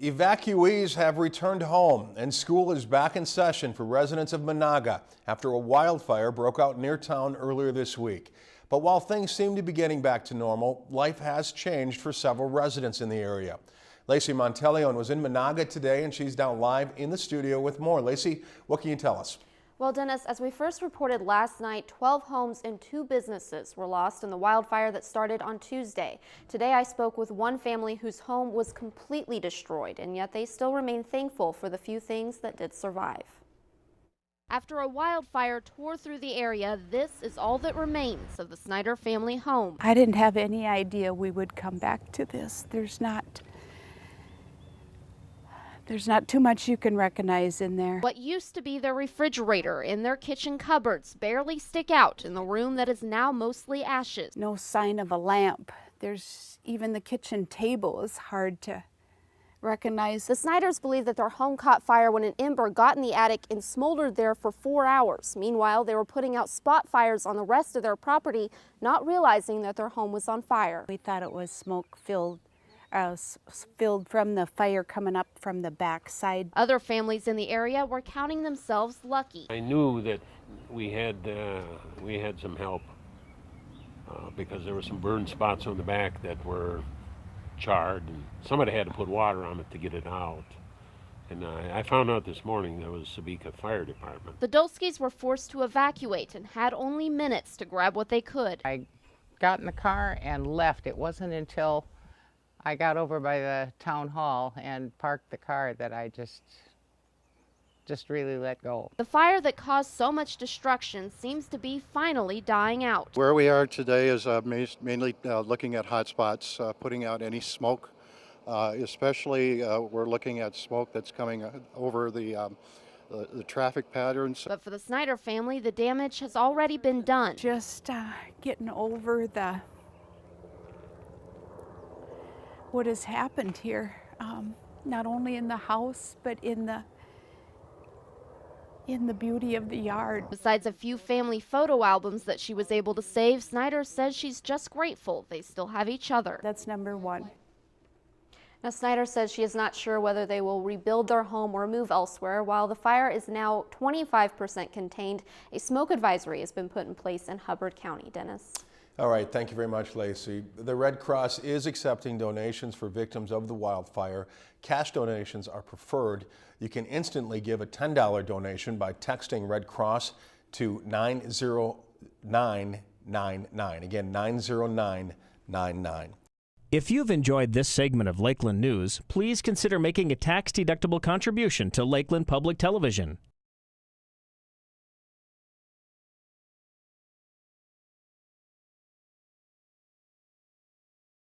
Evacuees have returned home and school is back in session for residents of Menahga after a wildfire broke out near town earlier this week. But while things seem to be getting back to normal, life has changed for several residents in the area. Lacey Monteleone was in Menahga today and she's now live in the studio with more. Lacey, what can you tell us? Well, Dennis, as we first reported last night, 12 homes and 2 businesses were lost in the wildfire that started on Tuesday. Today, I spoke with one family whose home was completely destroyed, and yet they still remain thankful for the few things that did survive. After a wildfire tore through the area, this is all that remains of the Snyder family home. I didn't have any idea we would come back to this. There's not too much you can recognize in there. What used to be their refrigerator and their kitchen cupboards barely stick out in the room that is now mostly ashes. No sign of a lamp. There's even the kitchen table is hard to recognize. The Snyders believe that their home caught fire when an ember got in the attic and smoldered there for 4 hours. Meanwhile, they were putting out spot fires on the rest of their property, not realizing that their home was on fire. We thought it was smoke filled from the fire coming up from the back side. Other families in the area were counting themselves lucky. I knew that we had some help because there were some burn spots on the back that were charred, and somebody had to put water on it to get it out. And I found out this morning there was Sabika Fire Department. The Dolskys were forced to evacuate and had only minutes to grab what they could. I got in the car and left. It wasn't until I got over by the town hall and parked the car that I just really let go. The fire that caused so much destruction seems to be finally dying out. Where we are today is mainly looking at hot spots, putting out any smoke. Especially we're looking at smoke that's coming over the traffic patterns. But for the Snyder family, the damage has already been done. Just getting over what has happened here, not only in the house, but in the beauty of the yard. Besides a few family photo albums that she was able to save, Snyder says she's just grateful they still have each other. That's number one. Now, Snyder says she is not sure whether they will rebuild their home or move elsewhere. While the fire is now 25% contained, a smoke advisory has been put in place in Hubbard County. Dennis. All right, thank you very much, Lacey. The Red Cross is accepting donations for victims of the wildfire. Cash donations are preferred. You can instantly give a $10 donation by texting Red Cross to 90999. Again, 90999. If you've enjoyed this segment of Lakeland News, please consider making a tax-deductible contribution to Lakeland Public Television.